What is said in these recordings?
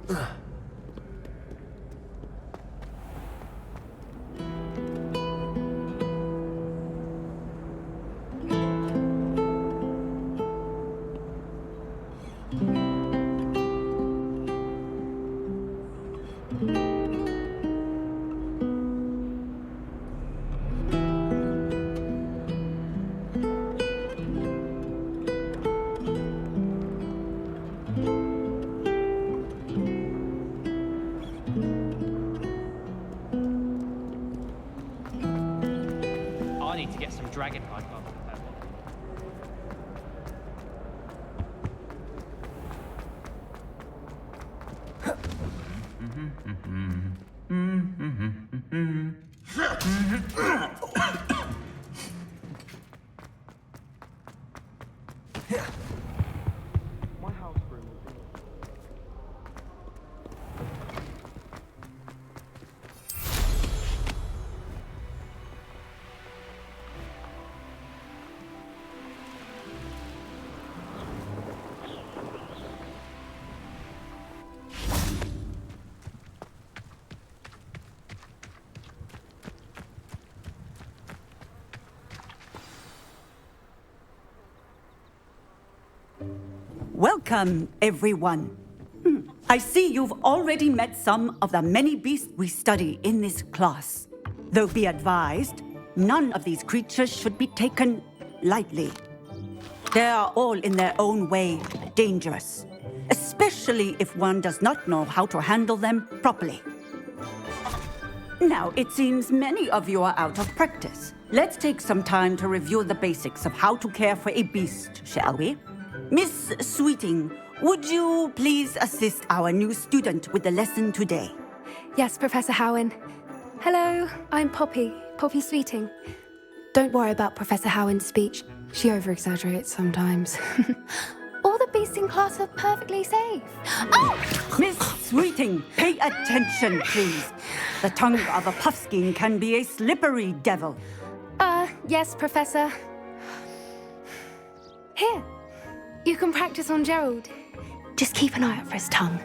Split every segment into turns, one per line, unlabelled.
I need to get some dragonhide bubble.
My house room is in.
Welcome, everyone. I see you've already met some of the many beasts we study in this class. Though be advised, none of these creatures should be taken lightly. They are all in their own way dangerous, especially if one does not know how to handle them properly. Now, it seems many of you are out of practice. Let's take some time to review the basics of how to care for a beast, shall we? Miss Sweeting, would you please assist our new student with the lesson today?
Yes, Professor Howen. Hello, I'm Poppy Sweeting. Don't worry about Professor Howen's speech. She over-exaggerates sometimes. All the beasts in class are perfectly safe. Oh!
Miss Sweeting, pay attention, please. The tongue of a puffskein can be a slippery devil.
Yes, Professor. Here, you can practice on Gerald. Just keep an eye out for his tongue.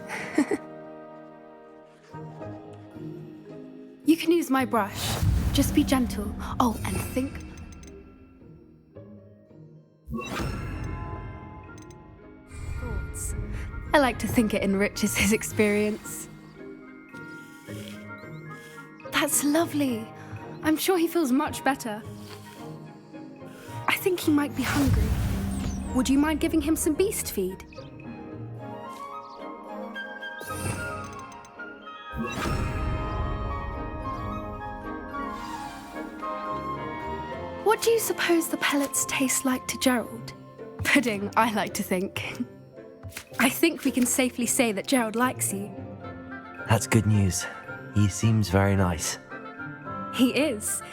You can use my brush. Just be gentle. Oh, and think. Thoughts. I like to think it enriches his experience. That's lovely. I'm sure he feels much better. I think he might be hungry. Would you mind giving him some beast feed? What do you suppose the pellets taste like to Gerald? Pudding, I like to think. I think we can safely say that Gerald likes you.
That's good news. He seems very nice.
He is.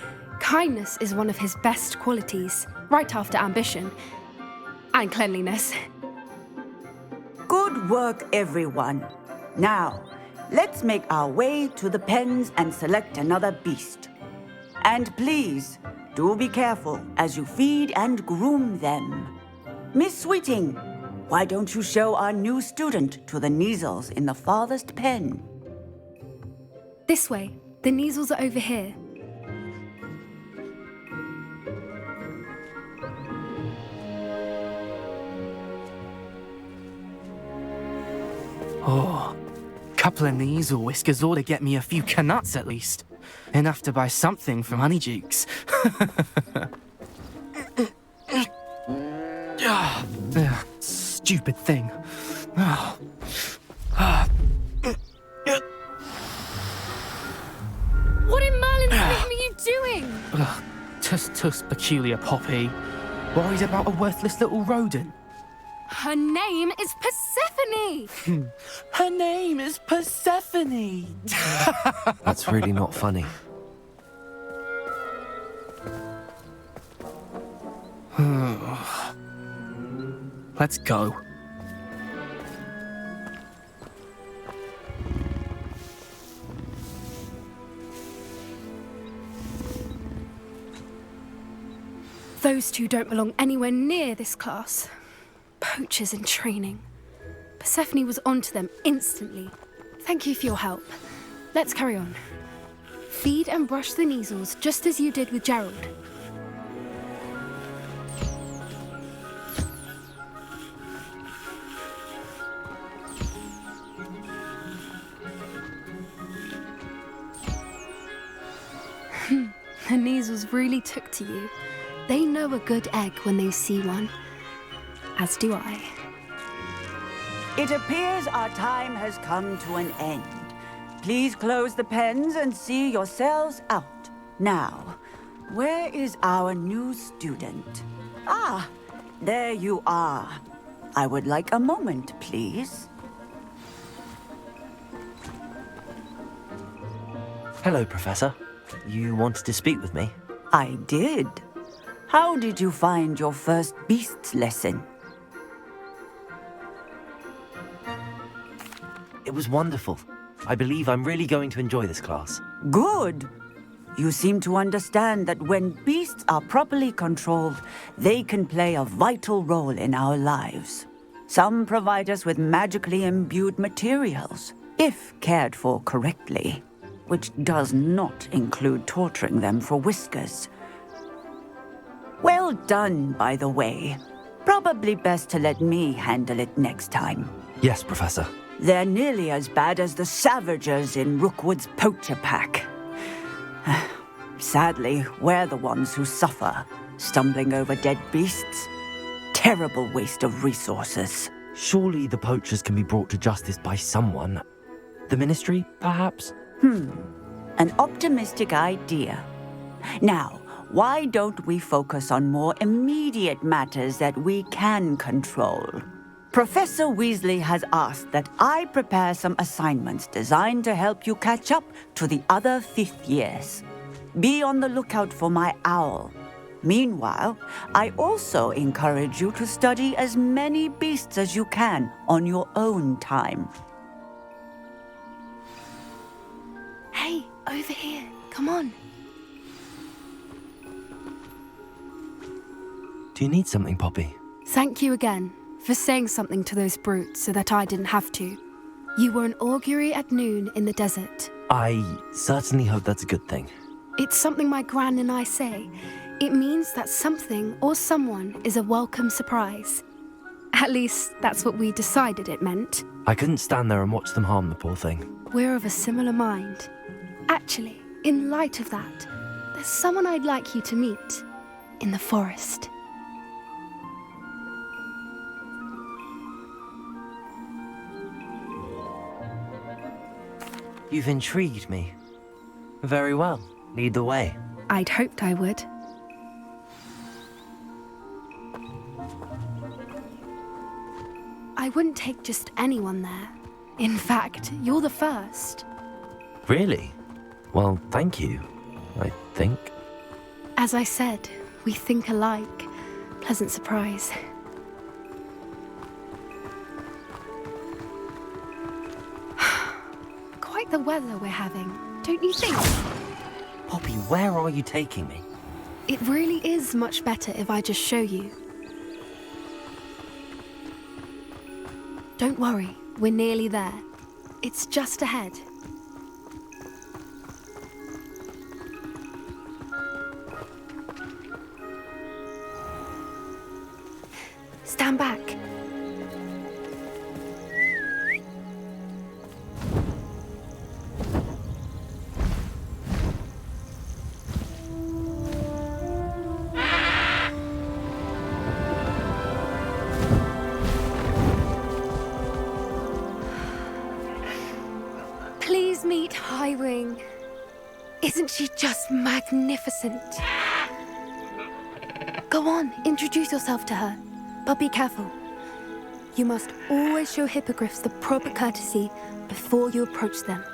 Kindness is one of his best qualities, right after ambition. And cleanliness.
Good work, everyone. Now, let's make our way to the pens and select another beast. And please, do be careful as you feed and groom them. Miss Sweeting, why don't you show our new student to the Kneazles in the farthest pen?
This way. The Kneazles are over here.
Oh, couple of Kneazle whiskers ought to get me a few canuts at least. Enough to buy something from Honeydukes. Stupid thing.
What in Merlin's name are you doing?
Tuss peculiar Poppy. Worried about a worthless little rodent.
Her name is Persephone!
Her name is Persephone!
That's really not funny.
Let's go.
Those two don't belong anywhere near this class. Poachers in training. Persephone was onto them instantly. Thank you for your help. Let's carry on. Feed and brush the Kneazles just as you did with Gerald. The Kneazles really took to you. They know a good egg when they see one. As do I.
It appears our time has come to an end. Please close the pens and see yourselves out. Now, where is our new student? Ah, there you are. I would like a moment, please.
Hello, Professor. You wanted to speak with me?
I did. How did you find your first beasts lesson?
It was wonderful. I believe I'm really going to enjoy this class.
Good. You seem to understand that when beasts are properly controlled, they can play a vital role in our lives. Some provide us with magically imbued materials, if cared for correctly, which does not include torturing them for whiskers. Well done, by the way. Probably best to let me handle it next time.
Yes, Professor.
They're nearly as bad as the Savagers in Rookwood's poacher pack. Sadly, we're the ones who suffer, stumbling over dead beasts. Terrible waste of resources.
Surely the poachers can be brought to justice by someone. The Ministry, perhaps?
An optimistic idea. Now, why don't we focus on more immediate matters that we can control? Professor Weasley has asked that I prepare some assignments designed to help you catch up to the other fifth years. Be on the lookout for my owl. Meanwhile, I also encourage you to study as many beasts as you can on your own time.
Hey, over here. Come on.
Do you need something, Poppy?
Thank you again for saying something to those brutes so that I didn't have to. You were an augury at noon in the desert.
I certainly hope that's a good thing.
It's something my gran and I say. It means that something or someone is a welcome surprise. At least, that's what we decided it meant.
I couldn't stand there and watch them harm the poor thing.
We're of a similar mind. Actually, in light of that, there's someone I'd like you to meet in the forest.
You've intrigued me. Very well. Lead the way.
I'd hoped I would. I wouldn't take just anyone there. In fact, you're the first.
Really? Well, thank you, I think.
As I said, we think alike. Pleasant surprise. Quite the weather we're having, don't you think?
Poppy, where are you taking me?
It really is much better if I just show you. Don't worry, we're nearly there. It's just ahead. Stand back. Please meet Highwing. Isn't she just magnificent? Go on, introduce yourself to her. But be careful. You must always show hippogriffs the proper courtesy before you approach them.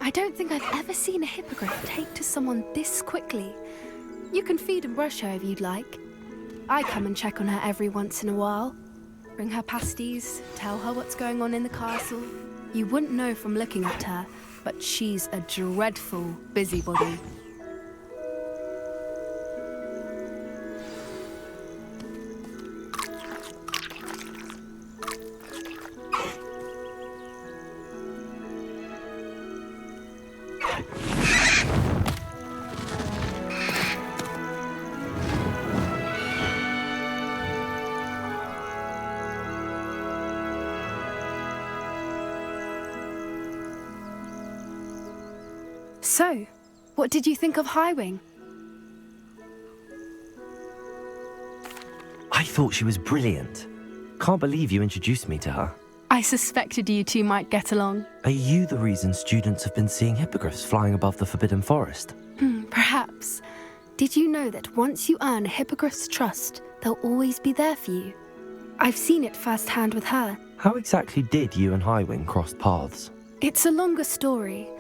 I don't think I've ever seen a hippogriff take to someone this quickly. You can feed and brush her if you'd like. I come and check on her every once in a while. Bring her pasties, tell her what's going on in the castle. You wouldn't know from looking at her, but she's a dreadful busybody. So, what did you think of Highwing?
I thought she was brilliant. Can't believe you introduced me to her.
I suspected you two might get along.
Are you the reason students have been seeing hippogriffs flying above the Forbidden Forest?
Perhaps. Did you know that once you earn a hippogriff's trust, they'll always be there for you? I've seen it firsthand with her.
How exactly did you and Highwing cross paths?
It's a longer story,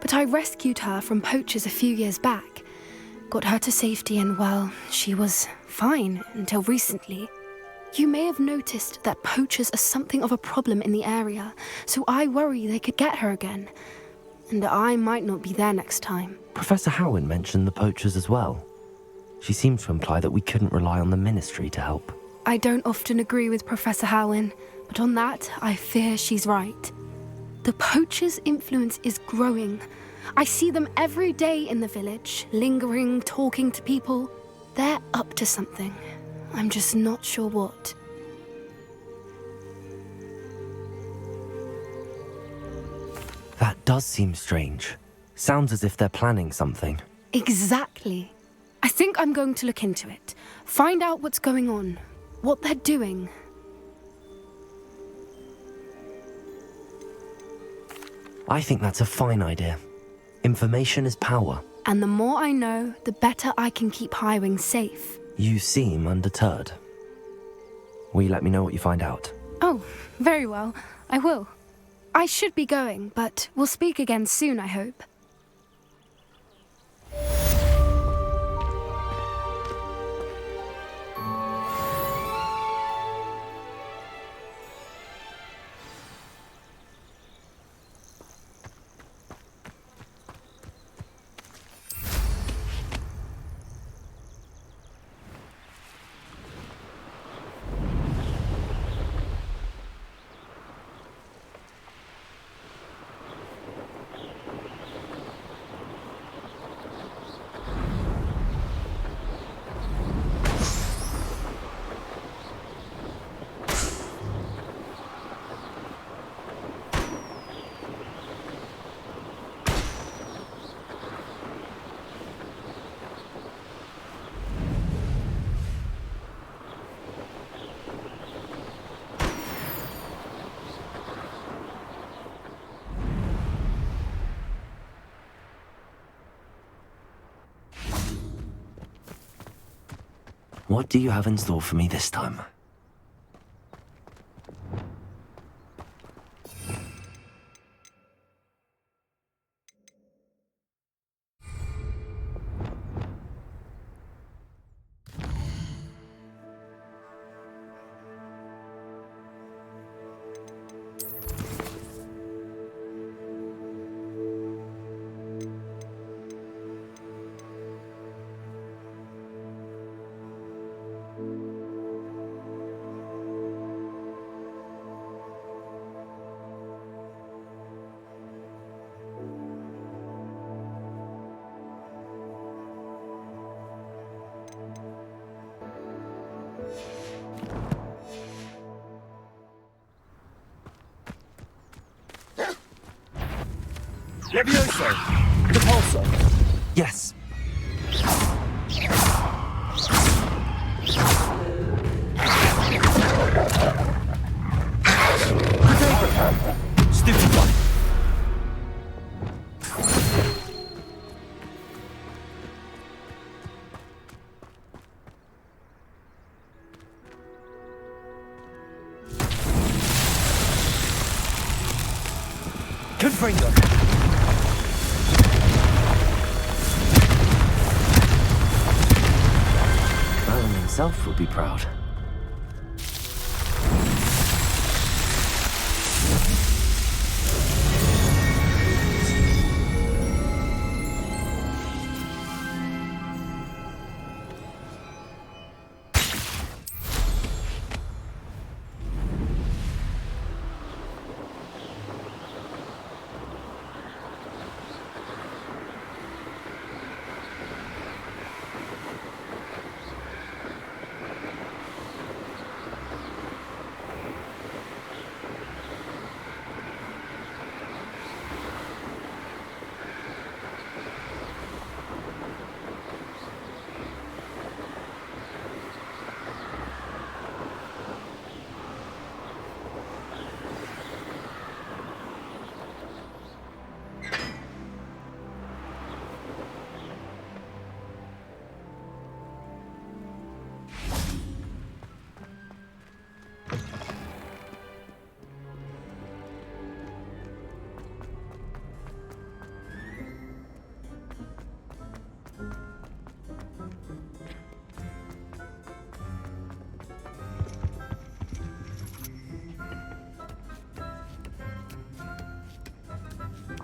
but I rescued her from poachers a few years back. Got her to safety and, well, she was fine until recently. You may have noticed that poachers are something of a problem in the area, so I worry they could get her again. And I might not be there next time.
Professor Howin mentioned the poachers as well. She seemed to imply that we couldn't rely on the Ministry to help.
I don't often agree with Professor Howin, but on that, I fear she's right. The poachers' influence is growing. I see them every day in the village, lingering, talking to people. They're up to something. I'm just not sure what.
That does seem strange. Sounds as if they're planning something.
Exactly. I think I'm going to look into it. Find out what's going on, what they're doing.
I think that's a fine idea. Information is power.
And the more I know, the better I can keep Highwing safe.
You seem undeterred. Will you let me know what you find out?
Oh, very well. I will. I should be going, but we'll speak again soon, I hope.
What do you have in store for me this time?
Levioso! Depulso!
Yes.
Stupid one! Confringo!
himself will be proud.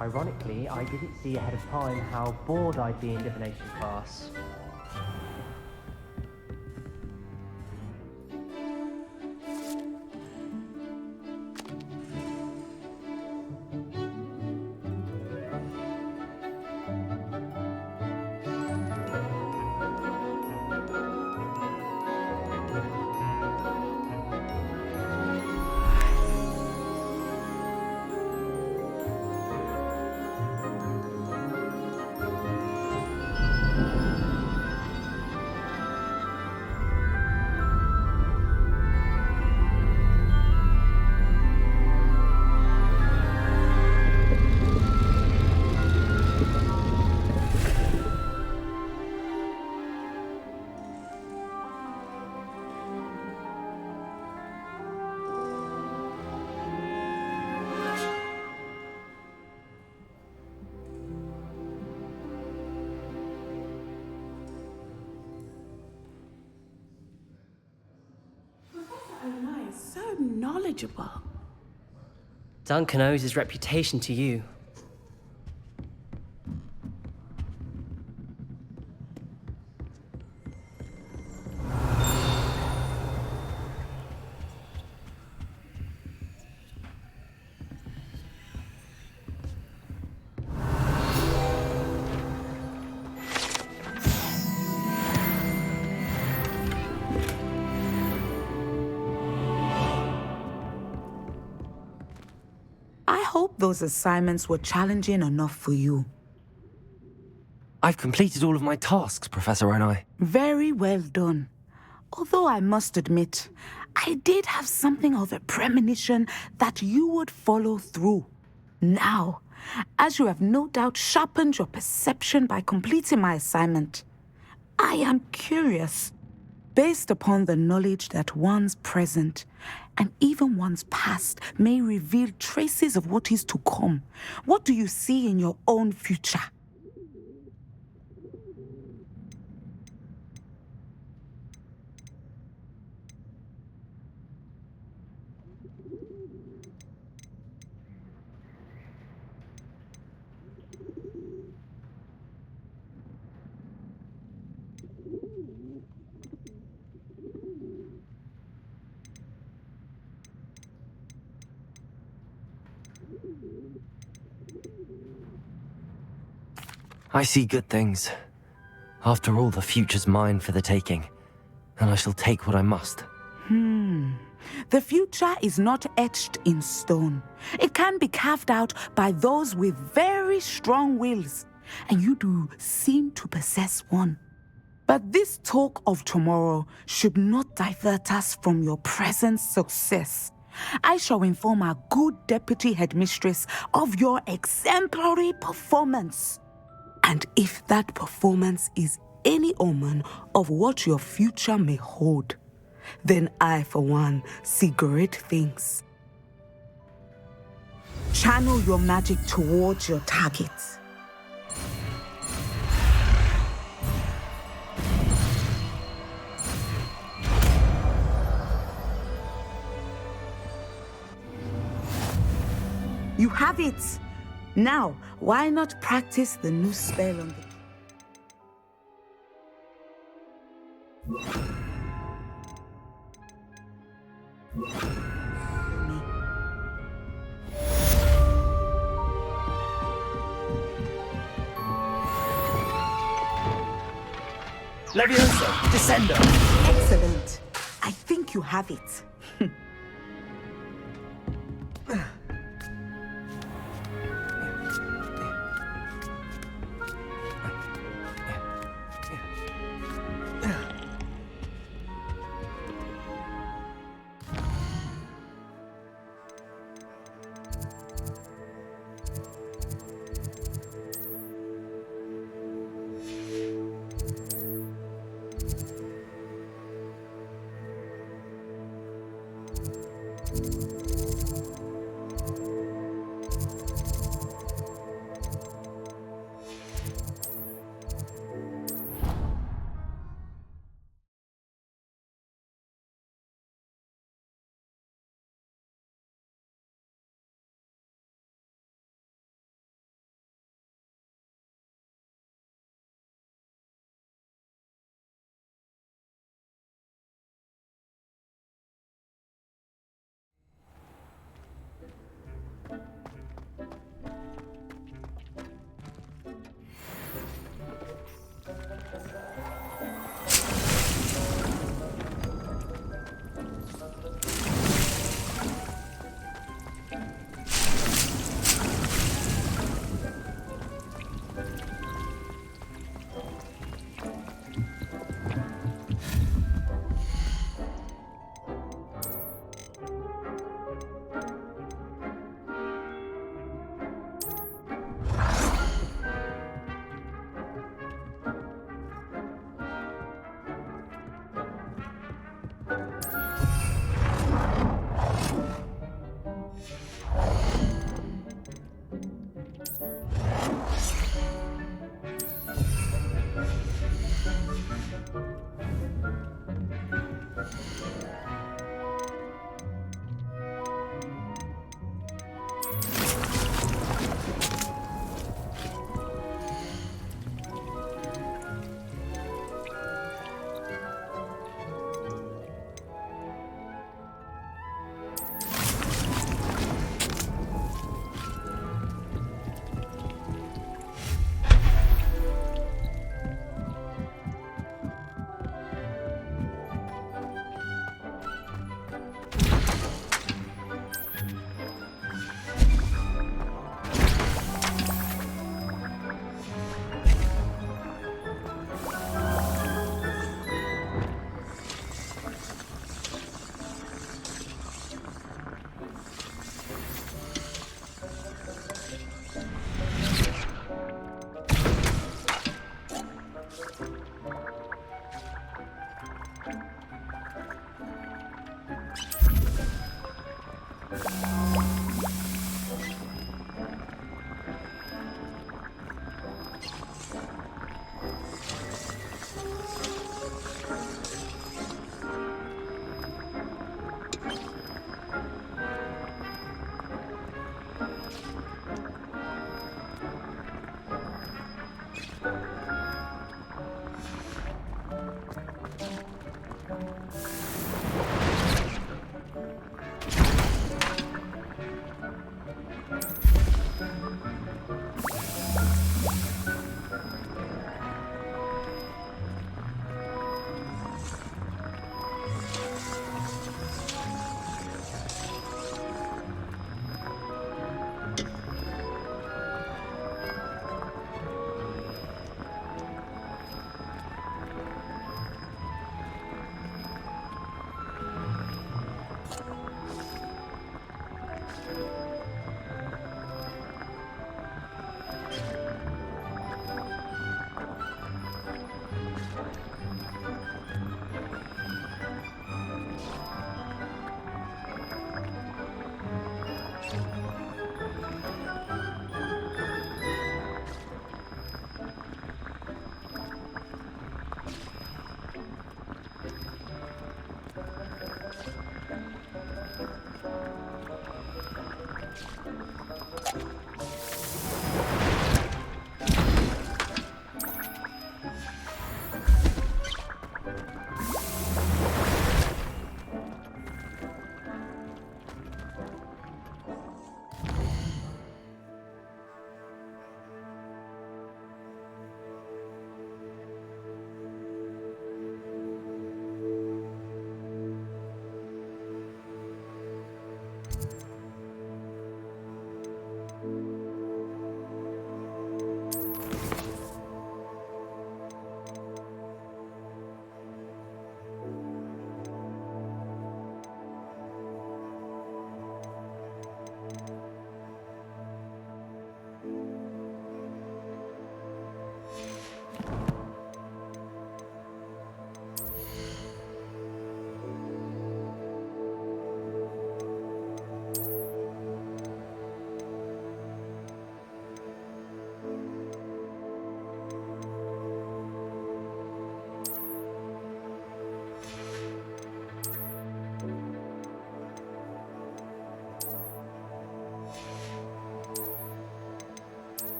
Ironically, I didn't see ahead of time how bored I'd be in divination class.
So knowledgeable.
Duncan owes his reputation to you.
I hope those assignments were challenging enough for you.
I've completed all of my tasks, Professor Onai.
Very well done. Although I must admit, I did have something of a premonition that you would follow through. Now, as you have no doubt sharpened your perception by completing my assignment, I am curious, based upon the knowledge that one's present and even one's past may reveal traces of what is to come. What do you see in your own future?
I see good things. After all, the future's mine for the taking, and I shall take what I must.
The future is not etched in stone. It can be carved out by those with very strong wills, and you do seem to possess one. But this talk of tomorrow should not divert us from your present success. I shall inform our good deputy headmistress of your exemplary performance. And if that performance is any omen of what your future may hold, then I, for one, see great things. Channel your magic towards your target. You have it! Now, why not practice the new spell on the...
Leviosa, Descendo.
Excellent. I think you have it.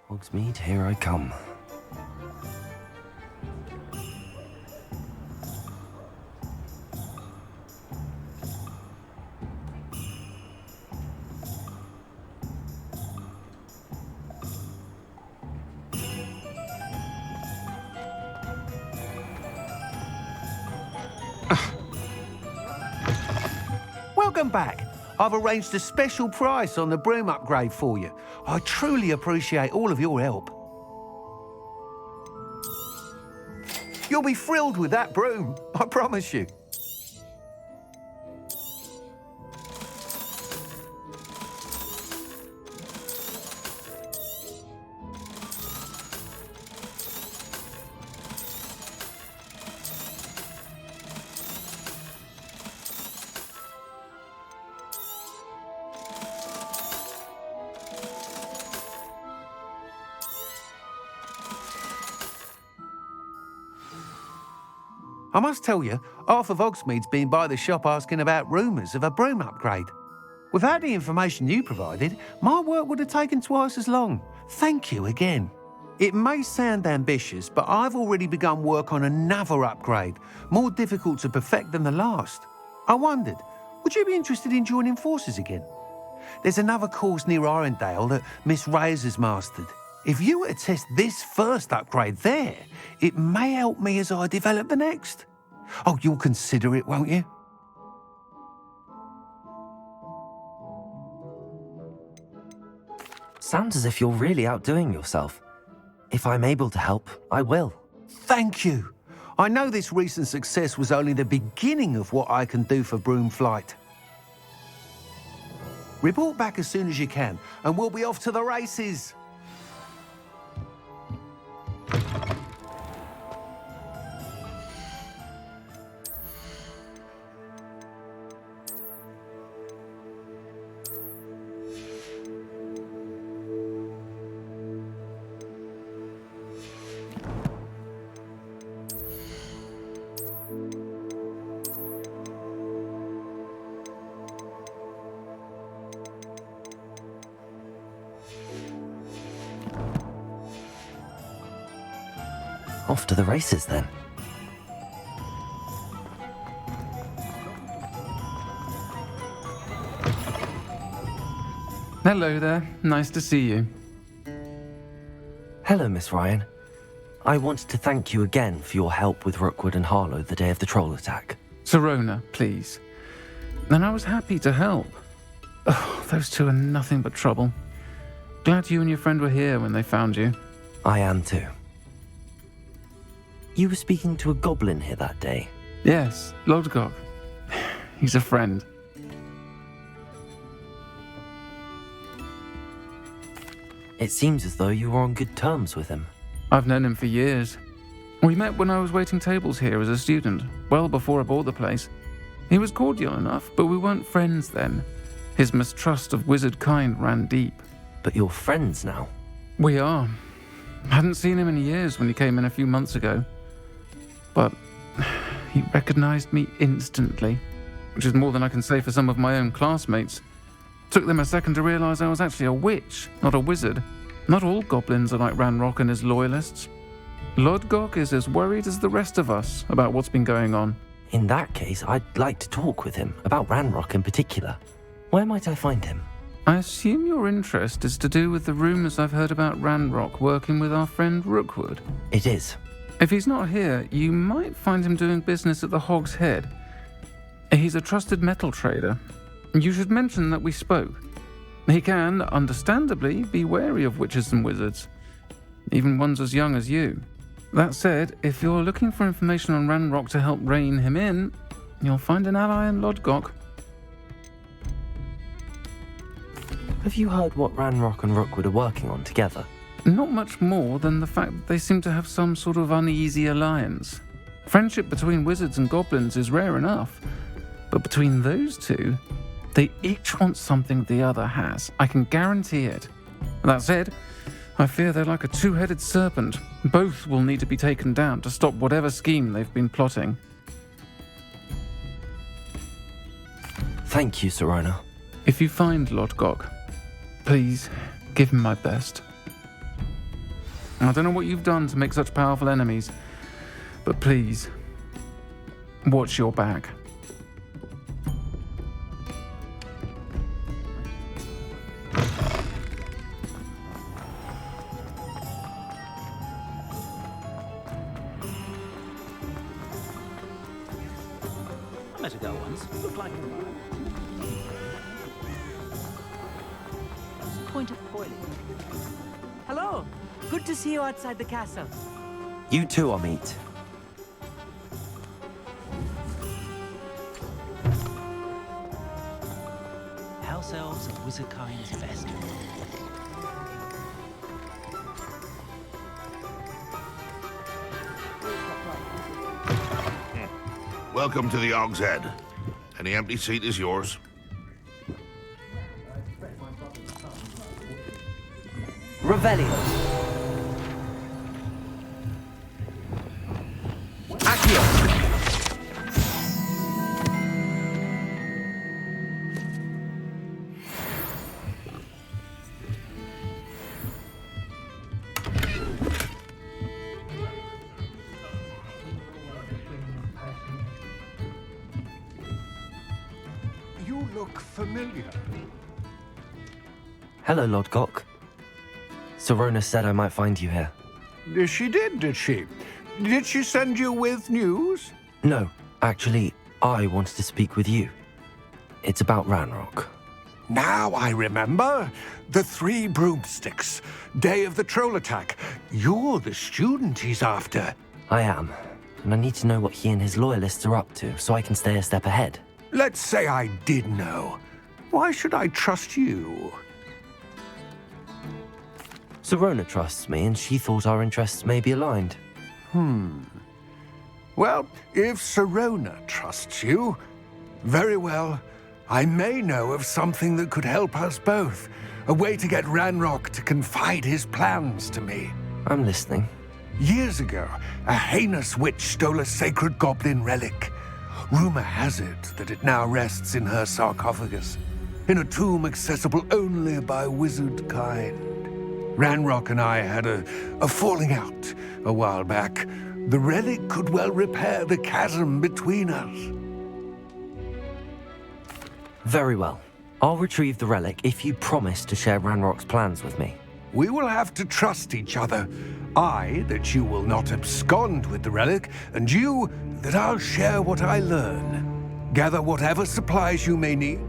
Hogsmeade, here I come.
Welcome back. I've arranged a special price on the broom upgrade for you. I truly appreciate all of your help. You'll be thrilled with that broom, I promise you. I must tell you, half of Hogsmeade's been by the shop asking about rumours of a broom upgrade. Without the information you provided, my work would have taken twice as long. Thank you again. It may sound ambitious, but I've already begun work on another upgrade, more difficult to perfect than the last. I wondered, would you be interested in joining forces again? There's another course near Arendelle that Miss Reyes has mastered. If you were to test this first upgrade there, it may help me as I develop the next. Oh, you'll consider it, won't you?
Sounds as if you're really outdoing yourself. If I'm able to help, I will.
Thank you. I know this recent success was only the beginning of what I can do for Broomflight. Report back as soon as you can, and we'll be off to the races.
Off to the races, then.
Hello there. Nice to see you.
Hello, Miss Ryan. I wanted to thank you again for your help with Rookwood and Harlow the day of the troll attack.
Sirona, please. And I was happy to help. Oh, those two are nothing but trouble. Glad you and your friend were here when they found you.
I am too. You were speaking to a goblin here that day?
Yes, Lodgok. He's a friend.
It seems as though you were on good terms with him.
I've known him for years. We met when I was waiting tables here as a student, well before I bought the place. He was cordial enough, but we weren't friends then. His mistrust of wizard kind ran deep.
But you're friends now?
We are. Hadn't seen him in years when he came in a few months ago. But he recognized me instantly, which is more than I can say for some of my own classmates. Took them a second to realize I was actually a witch, not a wizard. Not all goblins are like Ranrock and his loyalists. Lodgok is as worried as the rest of us about what's been going on.
In that case, I'd like to talk with him, about Ranrock in particular. Where might I find him?
I assume your interest is to do with the rumors I've heard about Ranrock working with our friend Rookwood.
It is.
If he's not here, you might find him doing business at the Hog's Head. He's a trusted metal trader. You should mention that we spoke. He can, understandably, be wary of witches and wizards, even ones as young as you. That said, if you're looking for information on Ranrock to help rein him in, you'll find an ally in Lodgok.
Have you heard what Ranrock and Rookwood are working on together?
Not much more than the fact that they seem to have some sort of uneasy alliance. Friendship between wizards and goblins is rare enough, but between those two, they each want something the other has. I can guarantee it. That said, I fear they're like a two-headed serpent. Both will need to be taken down to stop whatever scheme they've been plotting.
Thank you, Sirona.
If you find Lodgok, please give him my best. I don't know what you've done to make such powerful enemies, but please, watch your back.
I met a girl once. Looked like What's the point of coiling?
Hello. Good to see you outside the castle.
You too, Amit.
House elves are wizardkind's best.
Welcome to the Og's Head. Any empty seat is yours.
Revelio. Accio.
You look familiar.
Hello, Lord Gok. Sirona said I might find you here.
She did she? Did she send you with news?
No, actually, I wanted to speak with you. It's about Ranrock.
Now I remember. The 3 broomsticks. Day of the troll attack. You're the student he's after.
I am, and I need to know what he and his loyalists are up to so I can stay a step ahead.
Let's say I did know. Why should I trust you?
Sirona trusts me, and she thought our interests may be aligned.
Well, if Sirona trusts you, very well. I may know of something that could help us both. A way to get Ranrock to confide his plans to me.
I'm listening.
Years ago, a heinous witch stole a sacred goblin relic. Rumor has it that it now rests in her sarcophagus, in a tomb accessible only by wizard kind. Ranrock and I had a falling out a while back. The relic could well repair the chasm between us.
Very well. I'll retrieve the relic if you promise to share Ranrock's plans with me.
We will have to trust each other. I, that you will not abscond with the relic, and you, that I'll share what I learn. Gather whatever supplies you may need.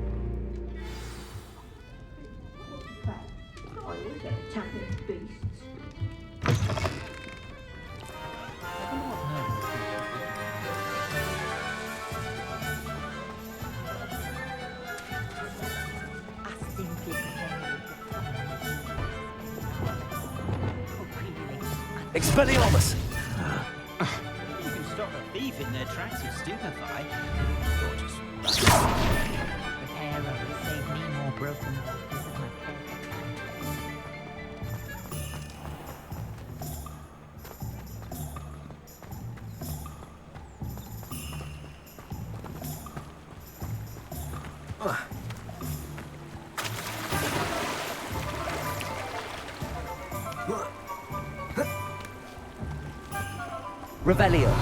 Expelliarmus! You can stop a thief in their tracks with Stupefy. Gorgeous.
Repair will save me more broken boxes of my
Revelio.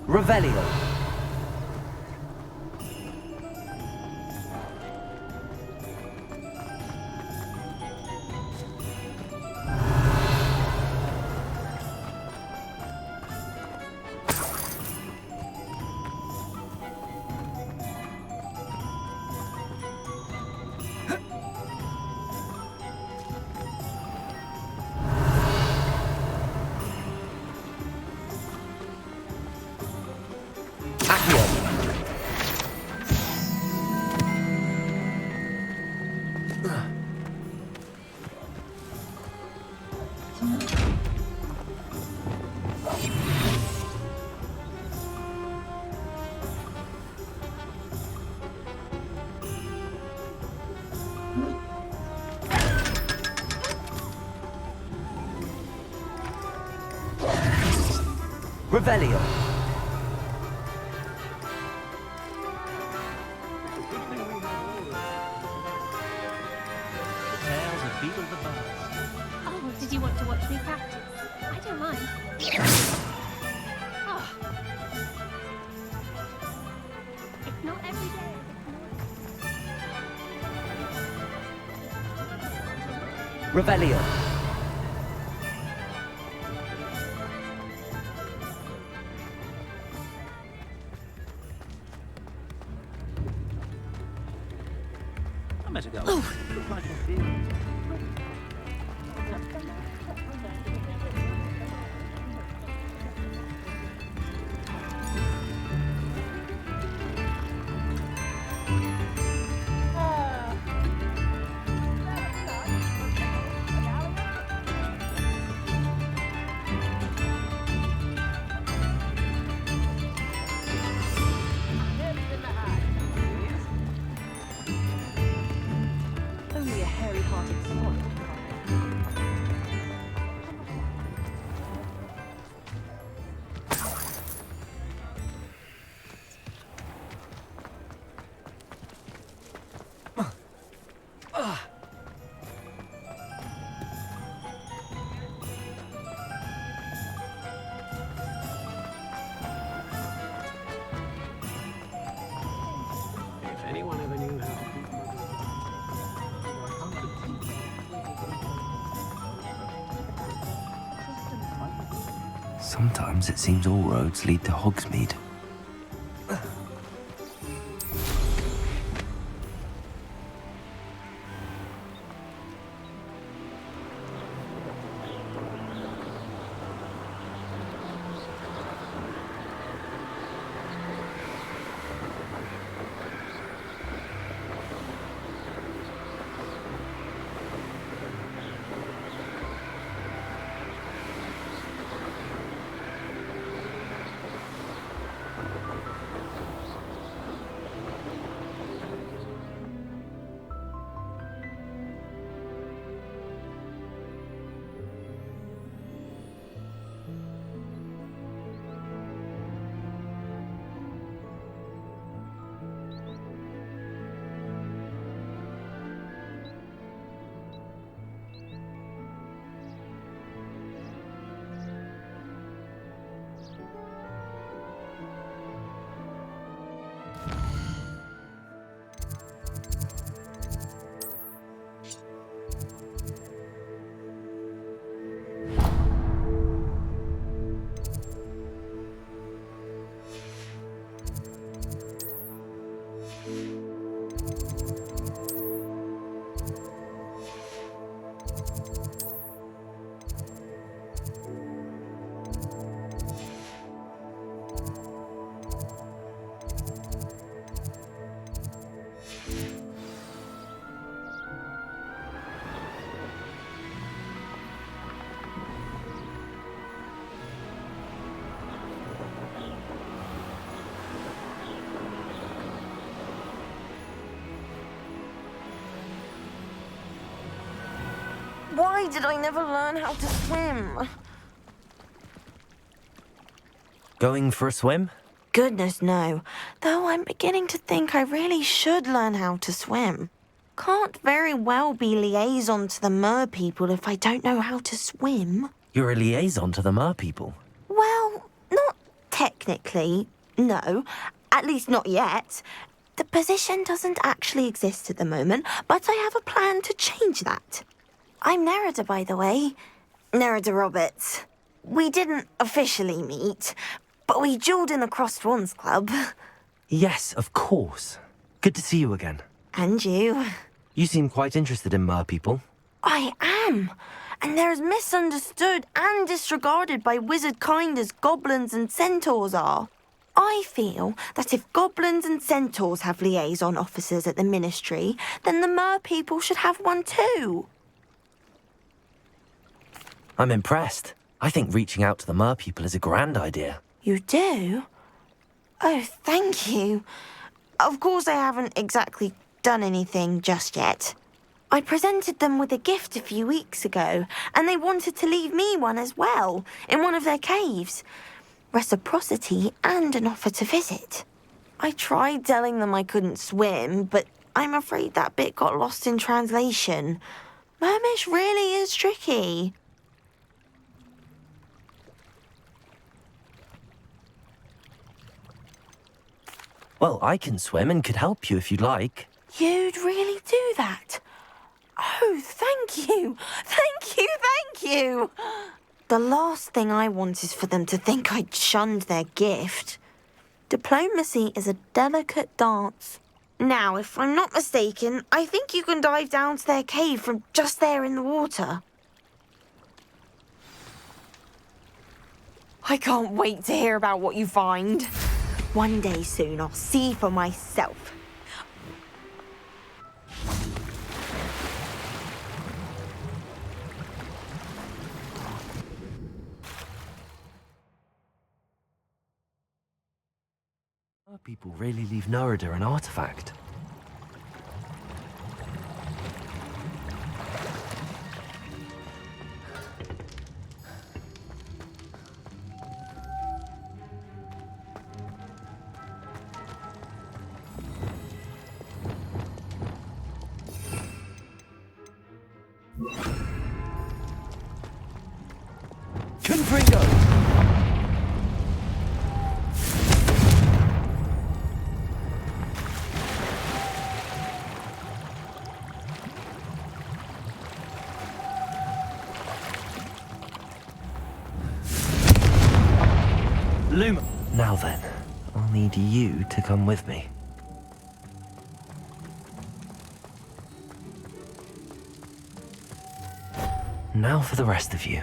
Revelio. Revelio.
The tales of Beetle the Bard.
Oh, did you want to watch me practice? I don't mind. Oh. It's not every day.
Revelio.
I better go.
Only a hairy-hearted sod.
If anyone ever knew how to keep
Sometimes it seems all roads lead to Hogsmeade.
Why did I never learn how to swim?
Going for a swim?
Goodness, no. Though I'm beginning to think I really should learn how to swim. Can't very well be liaison to the mer people if I don't know how to swim.
You're a liaison to the mer people.
Well, not technically, no. At least not yet. The position doesn't actually exist at the moment, but I have a plan to change that. I'm Nerida, by the way. Nerida Roberts. We didn't officially meet, but we duelled in the Crossed Swans Club.
Yes, of course. Good to see you again.
And you.
You seem quite interested in mer people.
I am. And they're as misunderstood and disregarded by wizard kind as goblins and centaurs are. I feel that if goblins and centaurs have liaison officers at the Ministry, then the mer people should have one too.
I'm impressed. I think reaching out to the mer people is a grand idea.
You do? Oh, thank you. Of course I haven't exactly done anything just yet. I presented them with a gift a few weeks ago, and they wanted to leave me one as well, in one of their caves. reciprocity and an offer to visit. I tried telling them I couldn't swim, but I'm afraid that bit got lost in translation. Mermish really is tricky.
Well, I can swim and could help you if you'd like.
You'd really do that? Oh, thank you! Thank you, thank you! The last thing I want is for them to think I'd shunned their gift. Diplomacy is a delicate dance. Now, if I'm not mistaken, I think you can dive down to their cave from just there in the water. I can't wait to hear about what you find. One day soon, I'll see for myself.
People really leave Narada an artifact. Confringo! Luma. Now then, I'll need you to come with me. Now for the rest of you.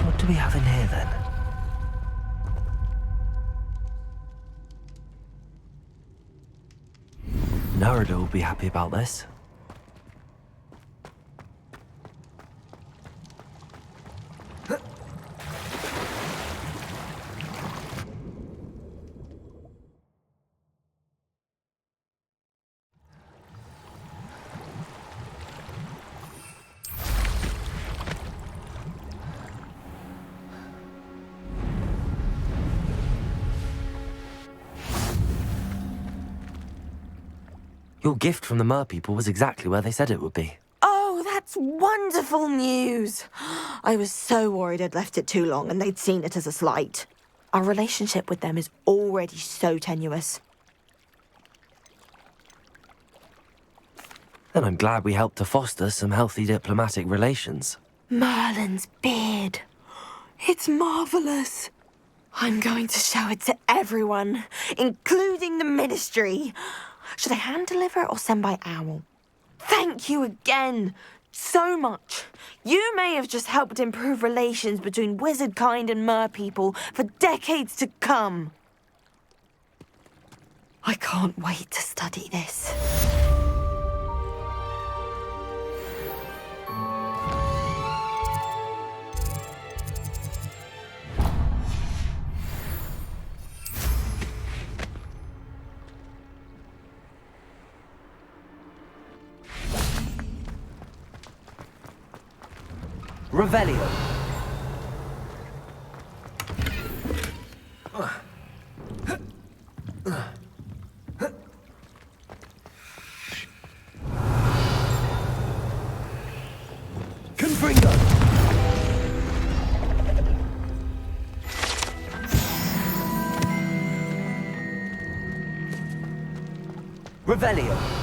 What do we have in here then? Narada will be happy about this. Your gift from the Mer people was exactly where they said it would be.
Oh, that's wonderful news! I was so worried I'd left it too long and they'd seen it as a slight. Our relationship with them is already so tenuous.
And I'm glad we helped to foster some healthy diplomatic relations.
Merlin's beard. It's marvellous. I'm going to show it to everyone, including the Ministry. Should I hand deliver it or send by owl? Thank you again so much. You may have just helped improve relations between wizard kind and mer people for decades to come. I can't wait to study this.
Revelio. Confringo. Revelio.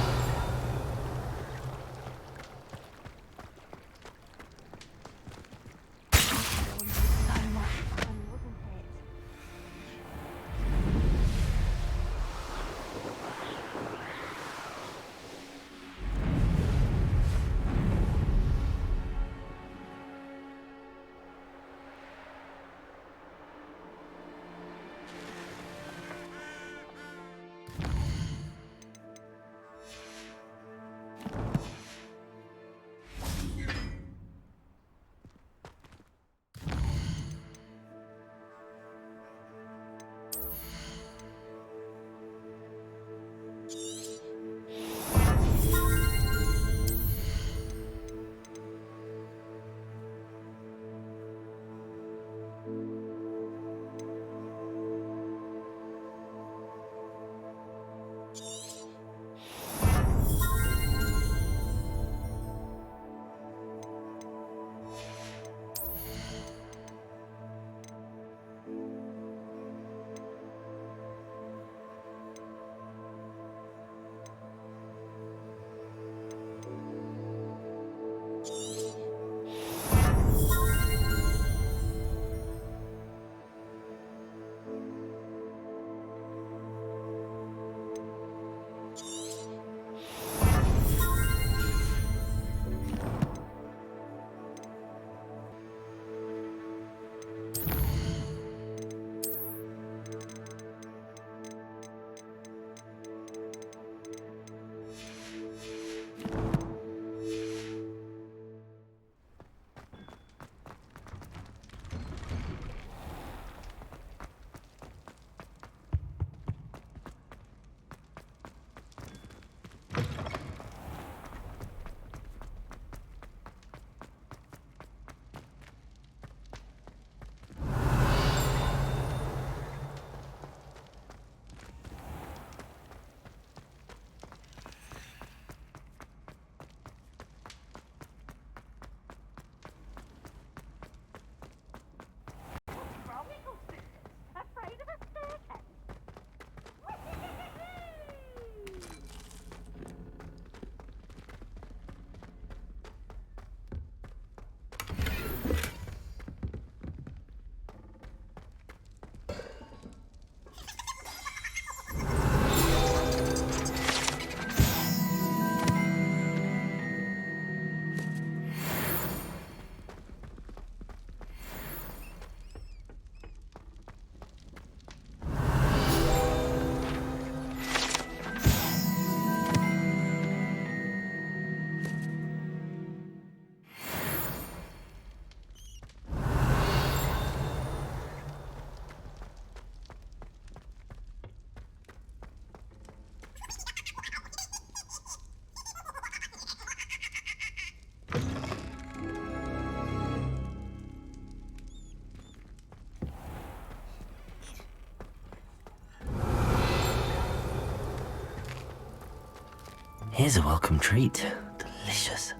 Here's a welcome treat. Delicious.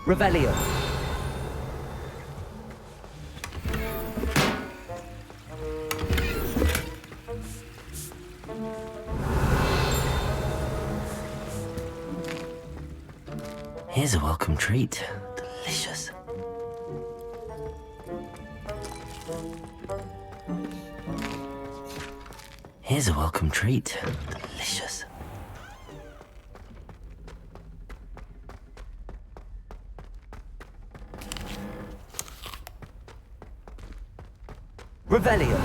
Revelio.
Here's a welcome treat. Delicious. Here's a welcome treat. Delicious.
Revelio.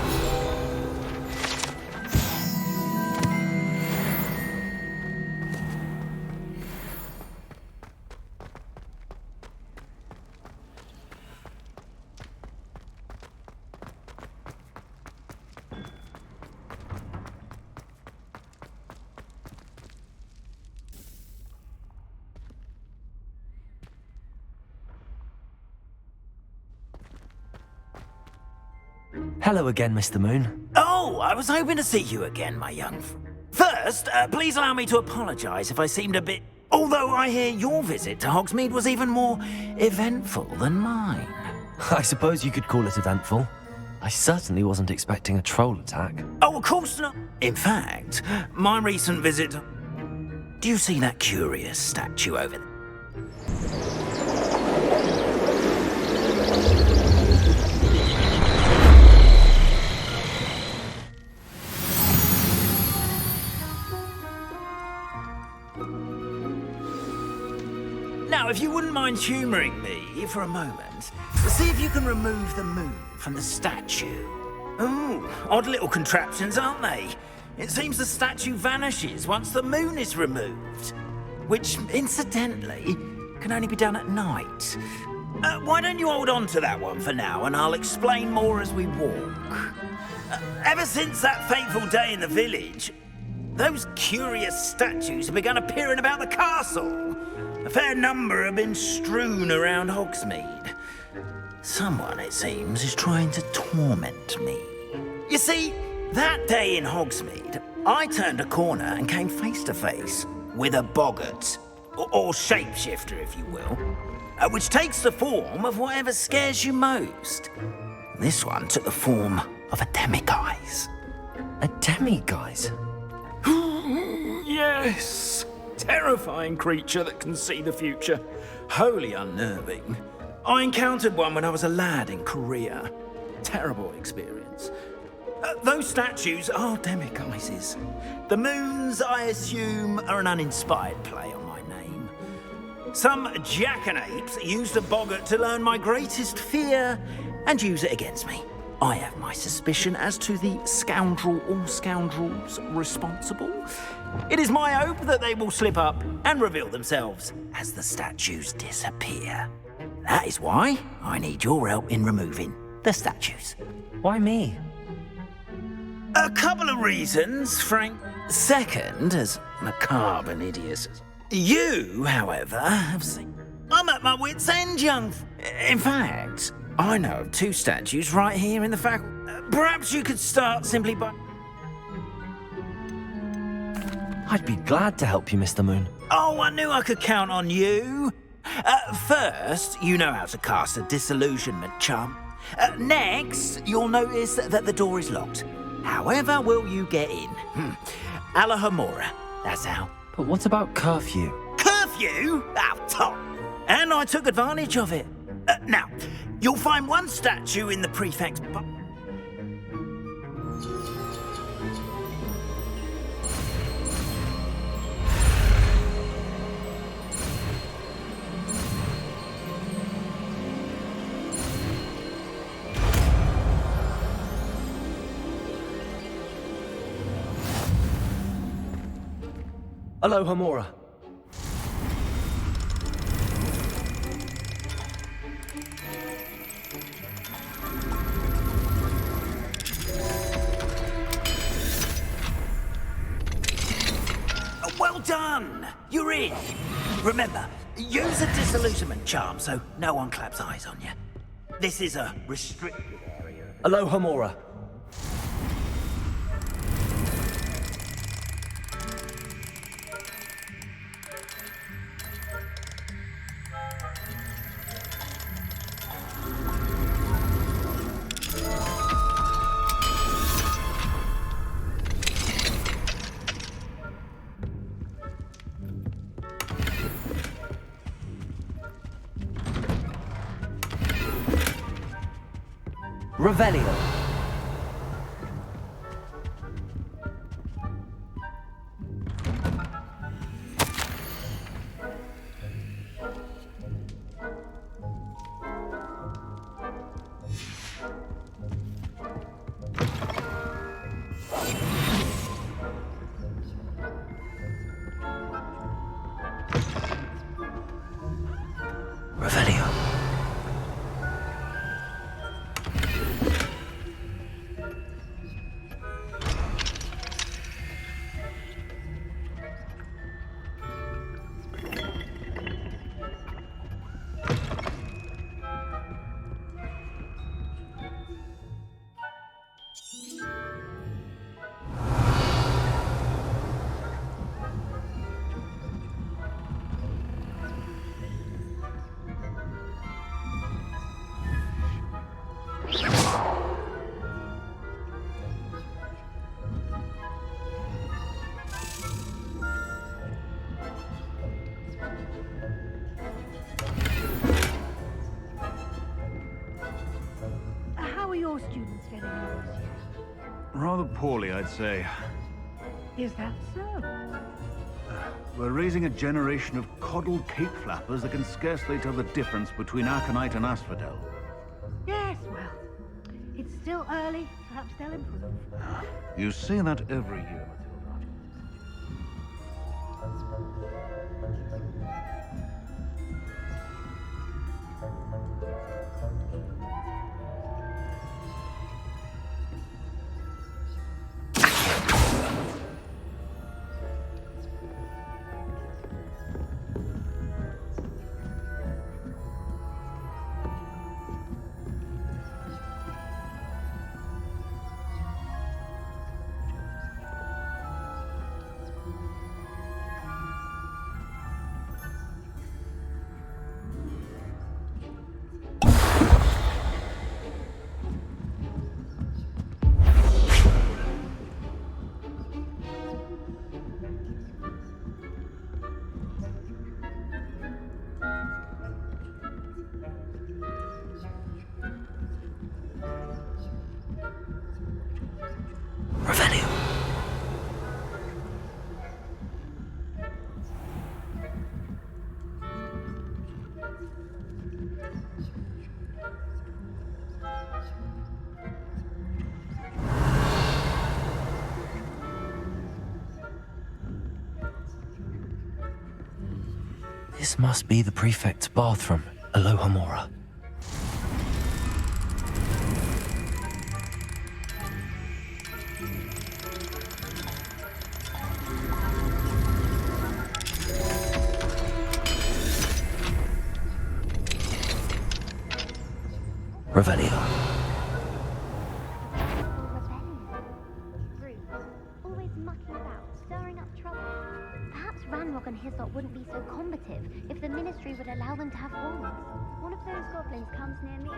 Hello again, Mr. Moon.
Oh, I was hoping to see you again, my young First, please allow me to apologise if I seemed a bit... Although I hear your visit to Hogsmeade was even more eventful than mine.
I suppose you could call it eventful. I certainly wasn't expecting a troll attack.
Oh, of course not. In fact, my recent visit... Do you see that curious statue over there? Now, if you wouldn't mind humouring me for a moment, see if you can remove the moon from the statue. Ooh, odd little contraptions, aren't they? It seems the statue vanishes once the moon is removed. Which, incidentally, can only be done at night. Why don't you hold on to that one for now, and I'll explain more as we walk. Ever since that fateful day in the village, those curious statues have begun appearing about the castle. A fair number have been strewn around Hogsmeade. Someone, it seems, is trying to torment me. You see, that day in Hogsmeade, I turned a corner and came face to face with a boggart, or shapeshifter, if you will, which takes the form of whatever scares you most. This one took the form of a demiguise.
A demiguise?
Yes! Terrifying creature that can see the future. Wholly unnerving. I encountered one when I was a lad in Korea. Terrible experience. Those statues are demiguises. The moons, I assume, are an uninspired play on my name. Some jackanapes used a boggart to learn my greatest fear and use it against me. I have my suspicion as to the scoundrel or scoundrels responsible. It is my hope that they will slip up and reveal themselves as the statues disappear. That is why I need your help in removing the statues.
Why me?
A couple of reasons, Frank. Second, as macabre and hideous as you, however, have seen. I'm at my wit's end, young. In fact, I know of two statues right here in the faculty. Perhaps you could start simply by...
I'd be glad to help you, Mr. Moon.
Oh, I knew I could count on you. First, you know how to cast a disillusionment charm. Next, you'll notice that the door is locked. However will you get in? Alohomora, that's how.
But what about curfew?
Curfew? Oh, top. And I took advantage of it. Now, you'll find one statue in the prefect's...
Alohomora.
Well done! You're in. Remember, use a disillusionment charm so no one claps eyes on you. this is a restricted area.
Alohomora. Revelio. Revelio.
How are your students getting on this year?
Rather poorly, I'd say.
Is that so?
We're raising a generation of coddled cape flappers that can scarcely tell the difference between Aconite and Asphodel.
Yes, well, it's still early. Perhaps they'll improve.
You say that every year,
This must be the prefect's bathroom, Alohomora. Revelio.
Always mucking about, stirring up trouble. Perhaps Ranrock and Hislop wouldn't be so combative if the Ministry would allow them to have wands. One of those goblins comes near me.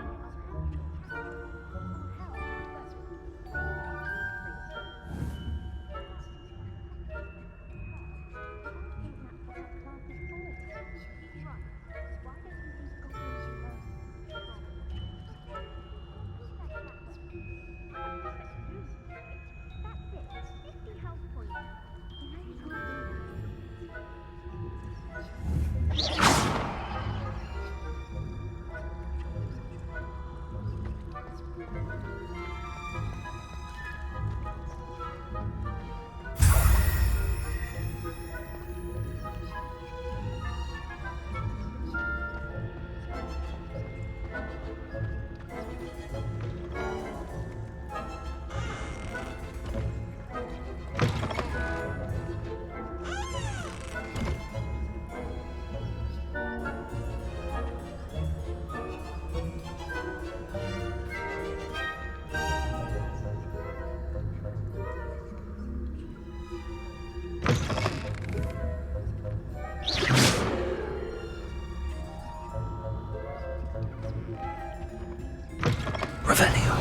Revelio.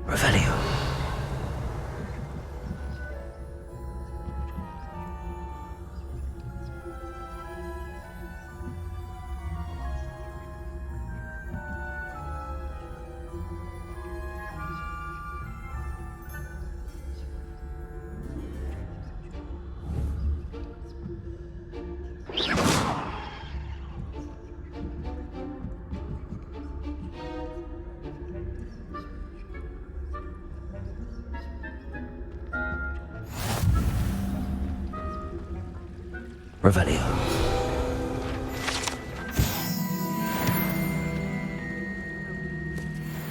Revelio. Revelio.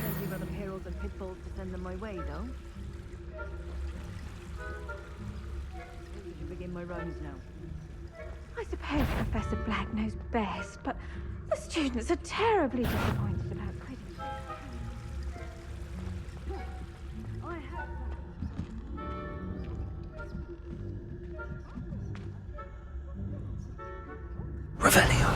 Plenty of other perils and pitfalls to send them my way, though. I should begin my rhymes now.
I suppose Professor Black knows best, but the students are terribly disappointed about Quidditch.
I have
Revelio.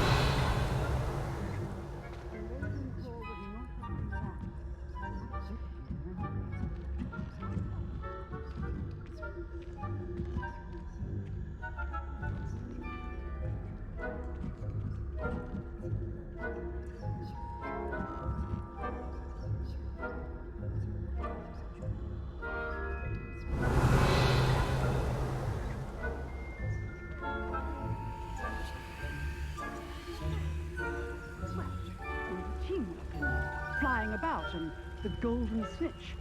Flying about and the golden snitch.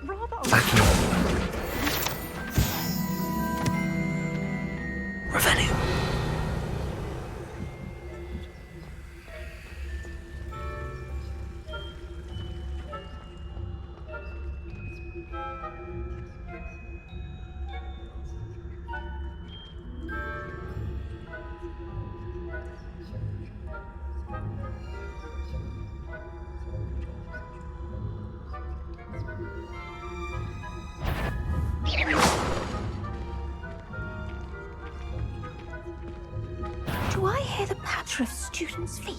Rather
Revelio.
Do I hear the patter of students' feet?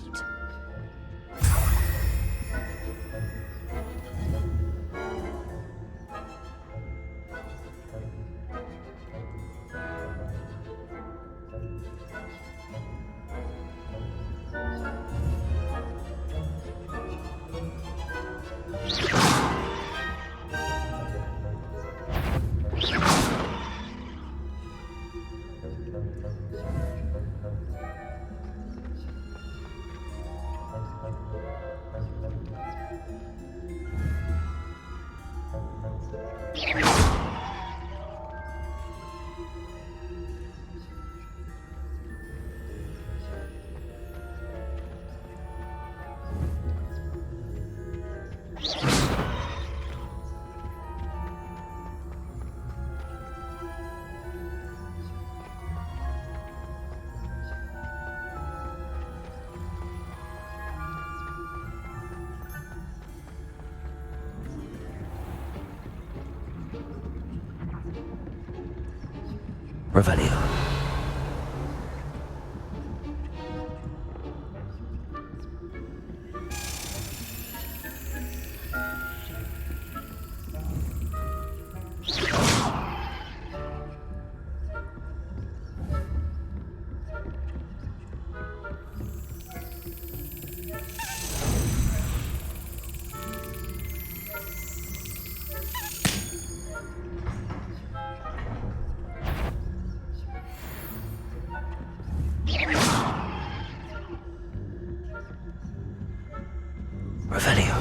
Revelio. Revelio.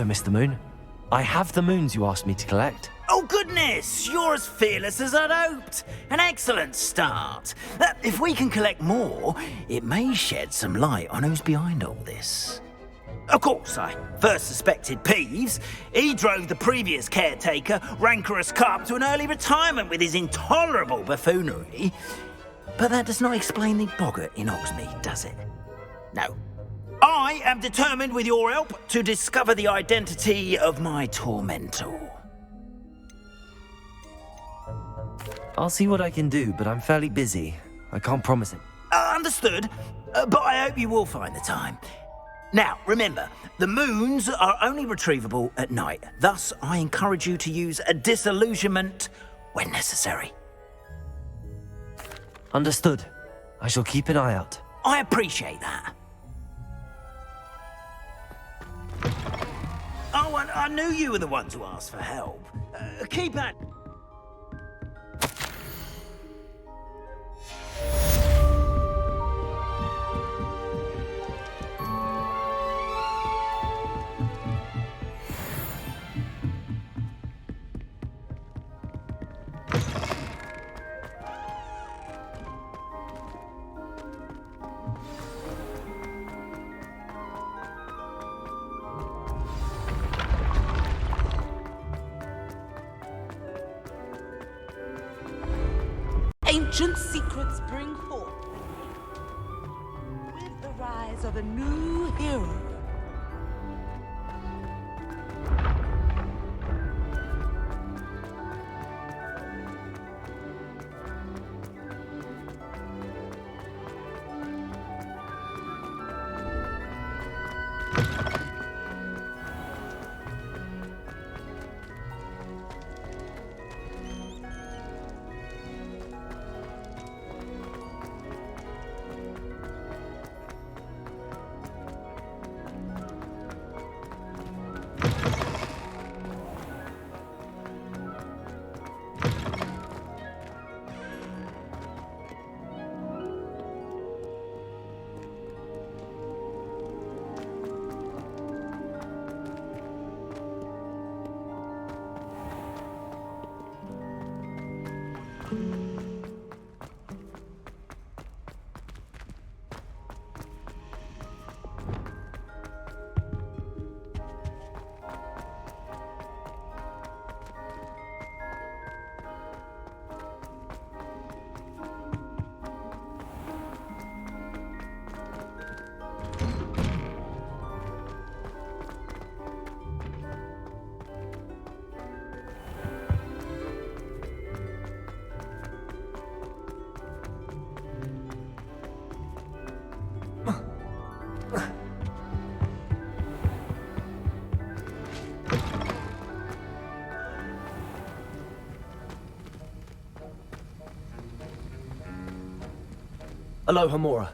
Mr. Moon. I have the moons you asked me to collect.
Oh, goodness! You're as fearless as I'd hoped. An excellent start. If we can collect more, it may shed some light on who's behind all this. Of course, I first suspected Peeves. He drove the previous caretaker, Rancorous Carp, to an early retirement with his intolerable buffoonery. But that does not explain the boggart in Hogsmeade, does it? No. I am determined, with your help, to discover the identity of my tormentor.
I'll see what I can do, but I'm fairly busy. I can't promise it.
Understood, but I hope you will find the time. Now, remember, the moons are only retrievable at night. Thus, I encourage you to use a disillusionment when necessary.
Understood. I shall keep an eye out.
I appreciate that. Oh, I knew you were the one to ask for help. Keep at...
Ancient secrets bring forth with the rise of a new hero.
Aloha, Mora.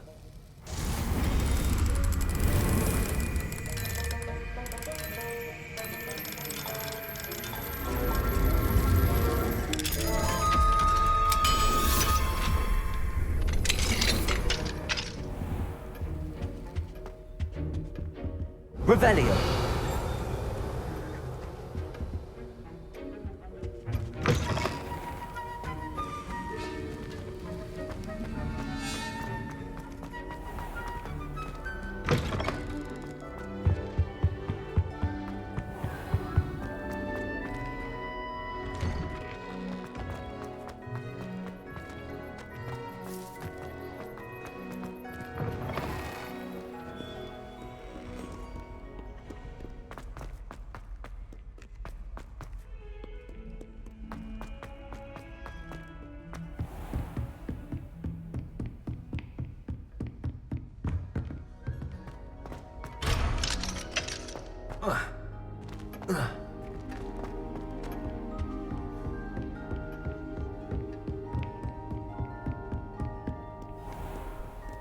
Revelio.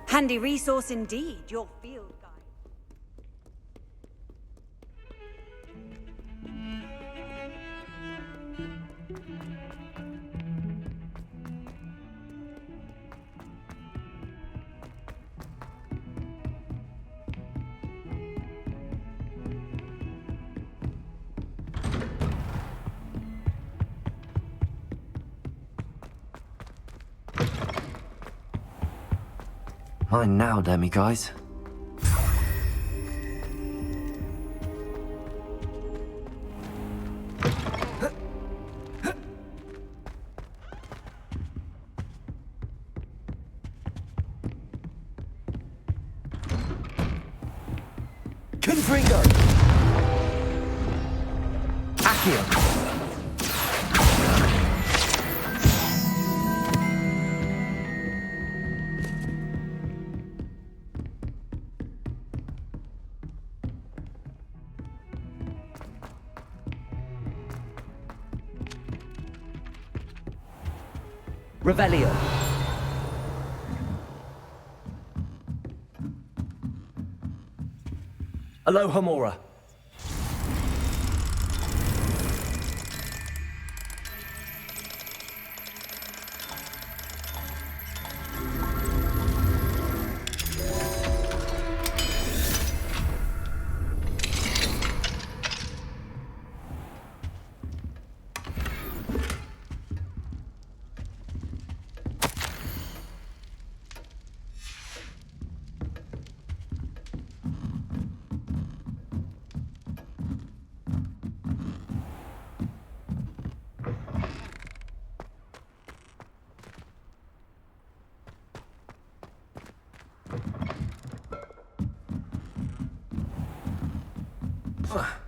Handy resource indeed, your field guide.
Mine now, demiguise.
Confringo!
Accio!
Revelio. Alohomora.
Ugh.